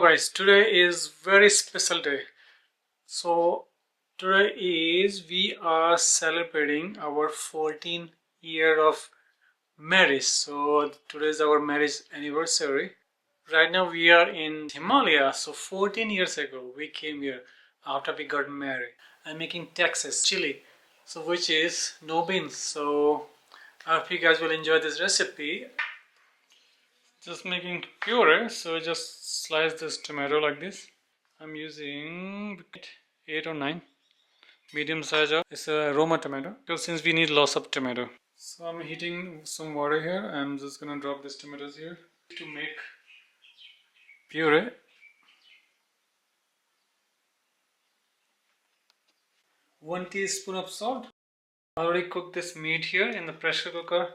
Guys, today is very special day. So today is we are celebrating our 14th year of marriage. So today is our marriage anniversary. Right now we are in Himalaya. So 14 years ago we came here after we got married. I'm making Texas chili, so which is no beans. So I hope you guys will enjoy this recipe. Just making puree, so just slice this tomato like this. I'm using 8 or 9 medium size. It's a Roma tomato because since we need lots of tomato. So I'm heating some water here. I'm just gonna drop these tomatoes here to make puree. 1 teaspoon of salt. I already cooked this meat here in the pressure cooker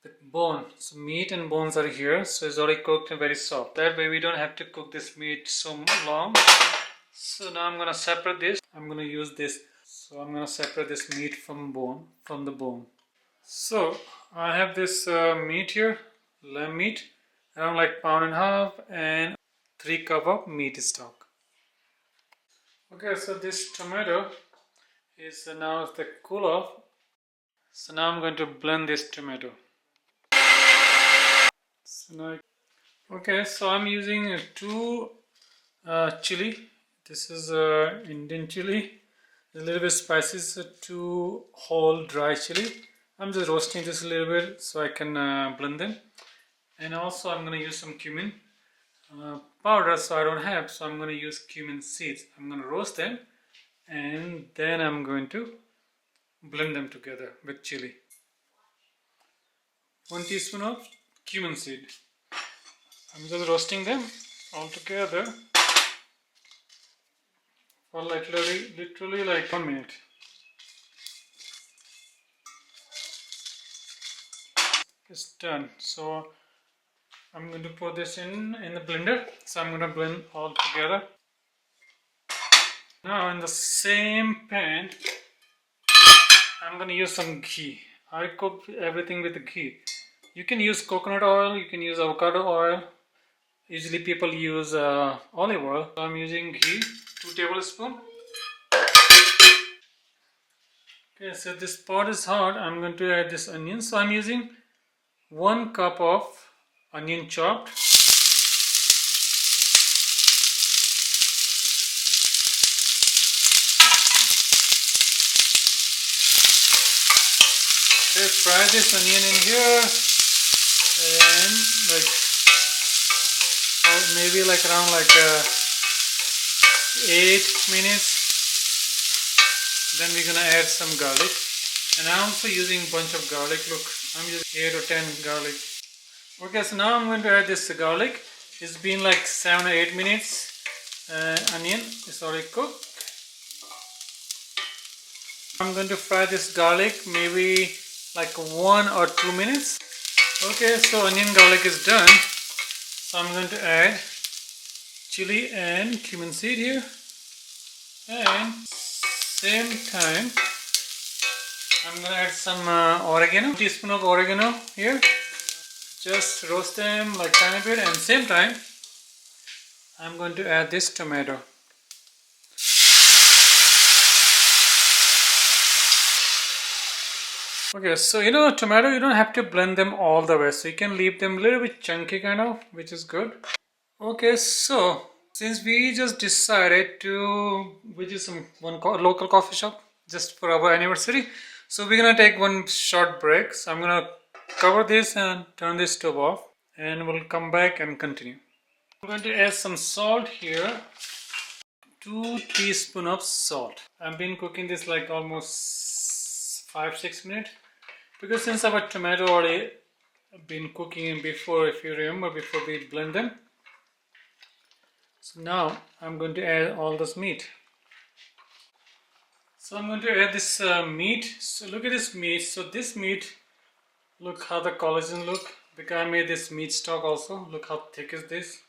with bone. So meat and bones are here, so it's already cooked and very soft. That way we don't have to cook this meat so long. So now I'm gonna separate this. I'm gonna use this. So I'm gonna separate this meat from the bone. So I have this meat here, lamb meat, around like pound and a half, and 3 cup of meat stock. Okay, so this tomato is now the cool off. So now I'm going to blend this tomato. So now, okay, so I'm using 2 chili. This is Indian chili. A little bit spicy, so 2 whole dry chili. I'm just roasting this a little bit so I can blend them. And also I'm going to use some cumin powder, so I don't have, so I'm going to use cumin seeds. I'm going to roast them and then I'm going to blend them together with chili. 1 teaspoon of cumin seed. I'm just roasting them all together for like literally like 1 minute. It's done. So I'm going to pour this in the blender. So I'm going to blend all together. Now in the same pan, I'm going to use some ghee. I cook everything with the ghee. You can use coconut oil, you can use avocado oil. Usually people use olive oil. So I'm using ghee, 2 tablespoons. Okay, so this pot is hot. I'm going to add this onion. So I'm using 1 cup of onion chopped. Okay, fry this onion in here and like maybe like around like 8 minutes. Then we're gonna add some garlic, and I'm also using a bunch of garlic. Look, I'm using 8 or 10 garlic. Okay, so now I'm going to add this garlic. It's been like 7 or 8 minutes. Onion is already cooked. I'm going to fry this garlic maybe like 1 or 2 minutes. Okay, so onion garlic is done. So I'm going to add chili and cumin seed here, and same time I'm going to add some oregano, 1 teaspoon of oregano here. Just roast them like tiny bit, and same time I'm going to add this tomato. Okay, so tomato, you don't have to blend them all the way, so you can leave them a little bit chunky kind of, which is good. Okay, so since we just decided to visit one local coffee shop just for our anniversary, so we're gonna take one short break. So I'm gonna cover this and turn this stove off, and we'll come back and continue. I'm going to add some salt here. 2 teaspoons of salt. I've been cooking this like almost 5-6 minutes, because since our tomato already been cooking before, if you remember, before we blend them. So now I'm going to add all this meat. So I'm going to add this meat. So look at this meat. So this meat, look how the collagen look, because I made this meat stock also. Look how thick is this.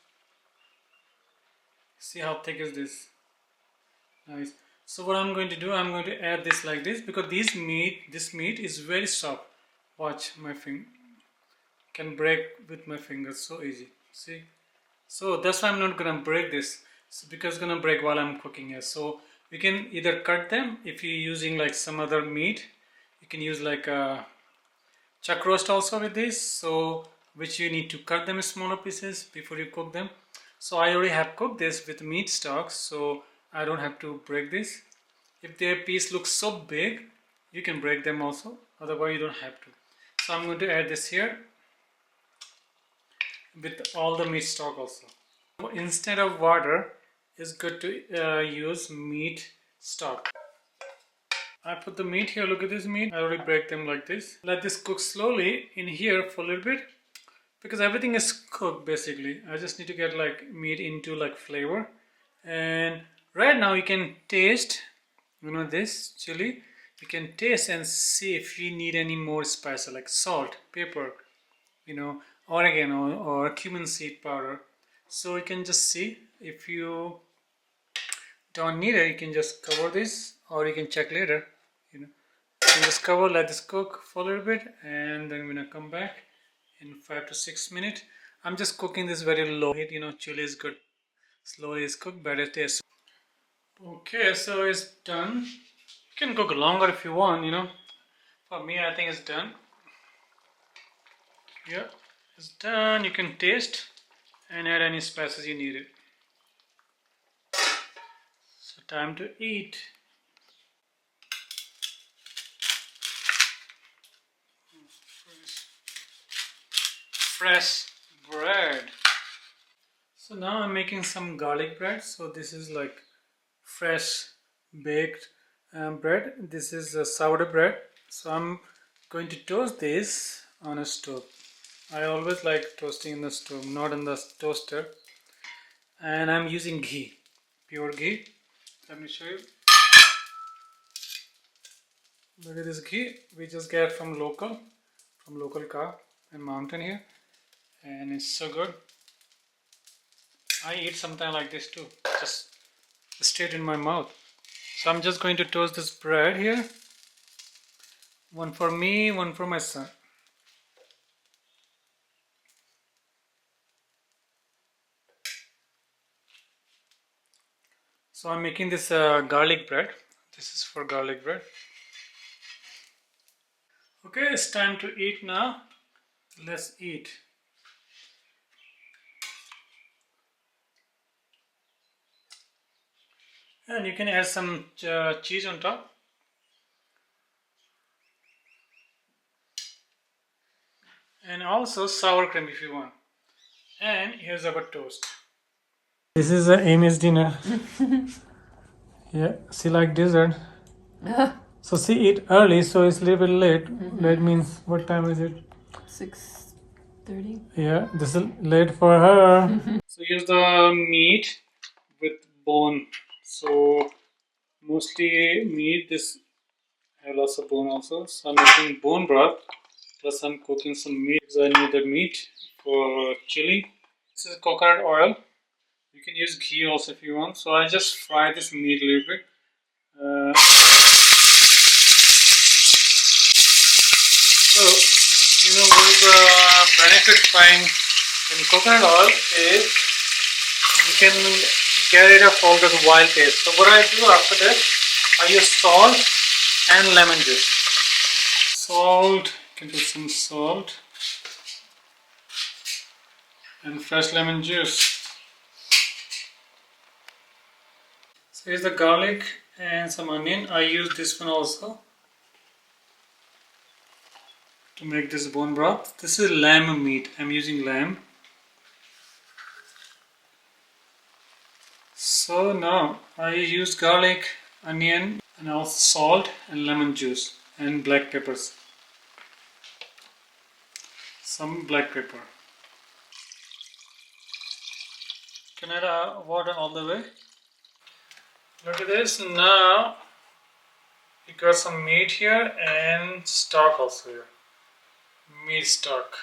See how thick is this. Nice. So what I'm going to do, I'm going to add this like this, because this meat is very soft. Watch my finger. Can break with my fingers so easy. See. So that's why I'm not gonna break this, because it's gonna break while I'm cooking here. So we can either cut them. If you're using like some other meat, you can use like a chuck roast also with this, so which you need to cut them in smaller pieces before you cook them. So I already have cooked this with meat stock, so I don't have to break this. If their piece looks so big, you can break them also, otherwise you don't have to. So I'm going to add this here with all the meat stock also. Instead of water, it's good to use meat stock. I put the meat here. Look at this meat. I already break them like this. Let this cook slowly in here for a little bit, because everything is cooked basically. I just need to get like meat into like flavor. And right now you can taste, this chili. You can taste and see if you need any more spice like salt, pepper, oregano or cumin seed powder. So you can just see. If you don't need it, you can just cover this, or you can check later. You can just cover, let this cook for a little bit, and then we're gonna come back in 5 to 6 minutes. I'm just cooking this very low heat. Chili is good. Slowly it's cooked, better taste. Okay, so it's done. You can cook longer if you want. For me, I think it's done. Yeah, it's done. You can taste and add any spices you need it. So time to eat. Fresh bread. So now I'm making some garlic bread. So this is like fresh baked bread. This is a sourdough bread. So I'm going to toast this on a stove. I always like toasting in the stove, not in the toaster. And I'm using ghee, pure ghee. Let me show you. Look at this ghee. We just get from local cow and mountain here, and it's so good. I eat something like this too, just straight in my mouth. So I'm just going to toast this bread here. One for me, one for my son. So I'm making this garlic bread. This is for garlic bread. Okay, it's time to eat now. Let's eat. And you can add some cheese on top. And also sour cream if you want. And here's our toast. This is Amy's dinner. Yeah, she like dessert. So she eat early, so it's a little bit late. Late means what time is it? 6:30. Yeah, this is late for her. So here's the meat with bone. So mostly meat. This have lots of bone also. So I'm making bone broth. Plus I'm cooking some meat because I need the meat for chili. This is coconut oil. You can use ghee also if you want. So I just fry this meat a little bit. So what is the benefit frying in coconut oil is you can get rid of all the wild taste. So what I do after that, I use salt and lemon juice. Salt, you can put some salt and fresh lemon juice. So here's the garlic and some onion. I use this one also to make this bone broth. This is lamb meat. I'm using lamb. So now I use garlic, onion, and also salt and lemon juice and black peppers. Some black pepper. Can I add water all the way? Look at this. Now you got some meat here and stock also here. Meat stock.